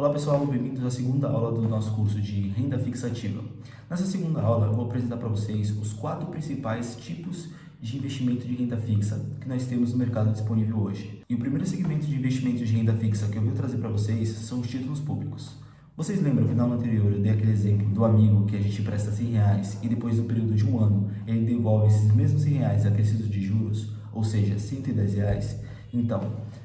Olá pessoal, bem-vindos à segunda aula do nosso curso de Renda Fixa Ativa. Nessa segunda aula eu vou apresentar para vocês os 4 principais tipos de investimento de renda fixa que nós temos no mercado disponível hoje. E o primeiro segmento de investimento de renda fixa que eu vou trazer para vocês são os títulos públicos. Vocês lembram que na aula anterior eu dei aquele exemplo do amigo que a gente presta R$100 e depois do período de um ano ele devolve esses mesmos R$100 acrescidos de juros, ou seja, R$110? Então,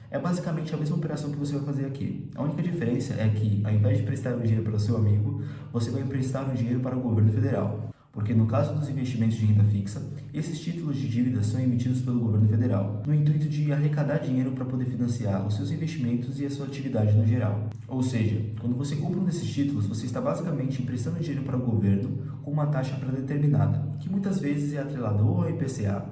é basicamente a mesma operação que você vai fazer aqui. A única diferença é que, ao invés de prestar o dinheiro para o seu amigo, você vai emprestar o dinheiro para o governo federal. Porque no caso dos investimentos de renda fixa, esses títulos de dívida são emitidos pelo governo federal, no intuito de arrecadar dinheiro para poder financiar os seus investimentos e a sua atividade no geral. Ou seja, quando você compra um desses títulos, você está basicamente emprestando dinheiro para o governo com uma taxa pré-determinada, que muitas vezes é atrelada ou ao IPCA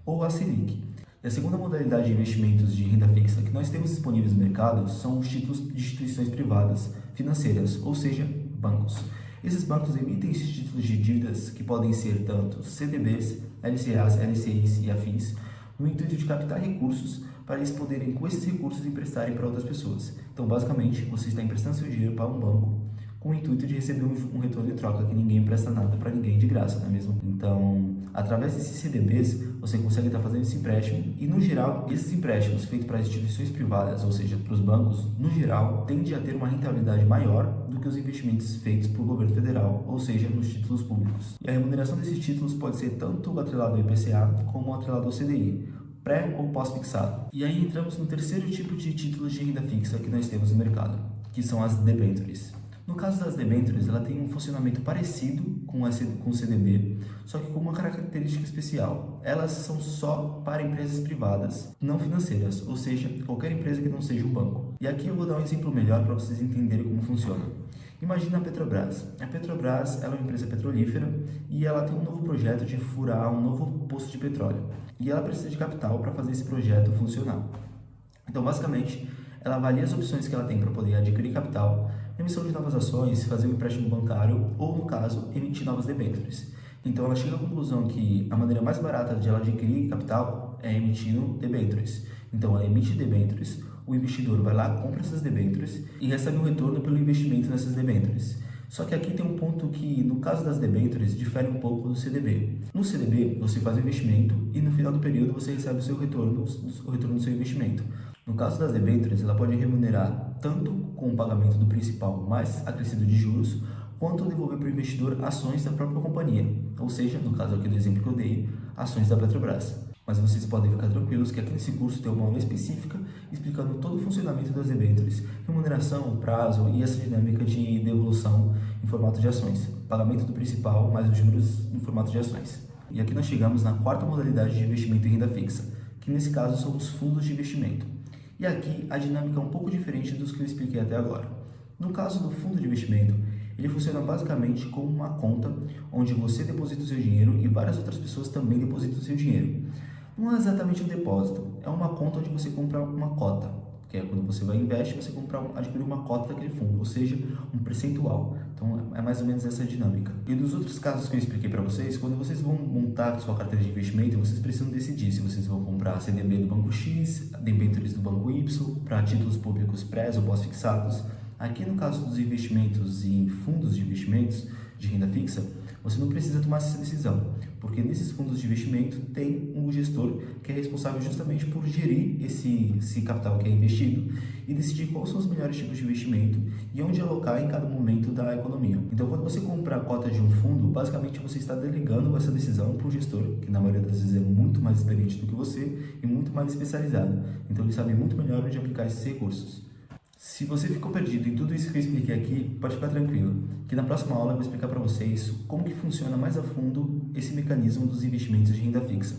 ou à Selic. E a segunda modalidade de investimentos de renda fixa que nós temos disponíveis no mercado são os títulos de instituições privadas financeiras, ou seja, bancos. Esses bancos emitem esses títulos de dívidas que podem ser tanto CDBs, LCAs, LCIs e afins, no intuito de captar recursos para eles poderem, com esses recursos, emprestarem para outras pessoas. Então, basicamente, você está emprestando seu dinheiro para um banco com o intuito de receber um retorno de troca, que ninguém empresta nada para ninguém de graça, não é mesmo? Então, através desses CDBs, você consegue estar fazendo esse empréstimo e, no geral, esses empréstimos feitos para instituições privadas, ou seja, para os bancos, no geral, tendem a ter uma rentabilidade maior do que os investimentos feitos pelo governo federal, ou seja, nos títulos públicos. E a remuneração desses títulos pode ser tanto atrelado ao IPCA como atrelado ao CDI, pré ou pós-fixado. E aí entramos no terceiro tipo de títulos de renda fixa que nós temos no mercado, que são as debêntures. No caso das debêntures, ela tem um funcionamento parecido com o CDB, só que com uma característica especial. Elas são só para empresas privadas, não financeiras, ou seja, qualquer empresa que não seja um banco. E aqui eu vou dar um exemplo melhor para vocês entenderem como funciona. Imagina a Petrobras. A Petrobras ela é uma empresa petrolífera e ela tem um novo projeto de furar um novo poço de petróleo. E ela precisa de capital para fazer esse projeto funcionar. Então, basicamente, ela avalia as opções que ela tem para poder adquirir capital, emissão de novas ações, fazer um empréstimo bancário ou, no caso, emitir novas debêntures. Então, ela chega à conclusão que a maneira mais barata de ela adquirir capital é emitindo debêntures. Então, ela emite debêntures, o investidor vai lá, compra essas debêntures e recebe um retorno pelo investimento nessas debêntures. Só que aqui tem um ponto que, no caso das debêntures, difere um pouco do CDB. No CDB, você faz o investimento e no final do período você recebe o retorno do seu investimento. No caso das debêntures, ela pode remunerar tanto com o pagamento do principal mais acrescido de juros, quanto devolver para o investidor ações da própria companhia, ou seja, no caso aqui do exemplo que eu dei, ações da Petrobras. Mas vocês podem ficar tranquilos que aqui nesse curso tem uma aula específica explicando todo o funcionamento das debêntures, remuneração, prazo e essa dinâmica de devolução em formato de ações, pagamento do principal mais os juros em formato de ações. E aqui nós chegamos na quarta modalidade de investimento em renda fixa, que nesse caso são os fundos de investimento. E aqui a dinâmica é um pouco diferente dos que eu expliquei até agora. No caso do fundo de investimento, ele funciona basicamente como uma conta onde você deposita o seu dinheiro e várias outras pessoas também depositam o seu dinheiro. Não é exatamente um depósito, é uma conta onde você compra uma cota, que é quando você vai investir, você adquire uma cota daquele fundo, ou seja, um percentual. Então é mais ou menos essa dinâmica. E dos outros casos que eu expliquei para vocês, quando vocês vão montar a sua carteira de investimento, vocês precisam decidir se vocês vão comprar CDB do banco X, debêntures do banco Y, para títulos públicos pré ou pós-fixados. Aqui no caso dos investimentos em fundos de investimentos de renda fixa, você não precisa tomar essa decisão, porque nesses fundos de investimento tem um gestor que é responsável justamente por gerir esse capital que é investido e decidir quais são os melhores tipos de investimento e onde alocar em cada momento da economia. Então, quando você compra a cota de um fundo, basicamente você está delegando essa decisão para o gestor, que na maioria das vezes é muito mais experiente do que você e muito mais especializado. Então, ele sabe muito melhor onde aplicar esses recursos. Se você ficou perdido em tudo isso que eu expliquei aqui, pode ficar tranquilo, que na próxima aula eu vou explicar para vocês como que funciona mais a fundo esse mecanismo dos investimentos de renda fixa.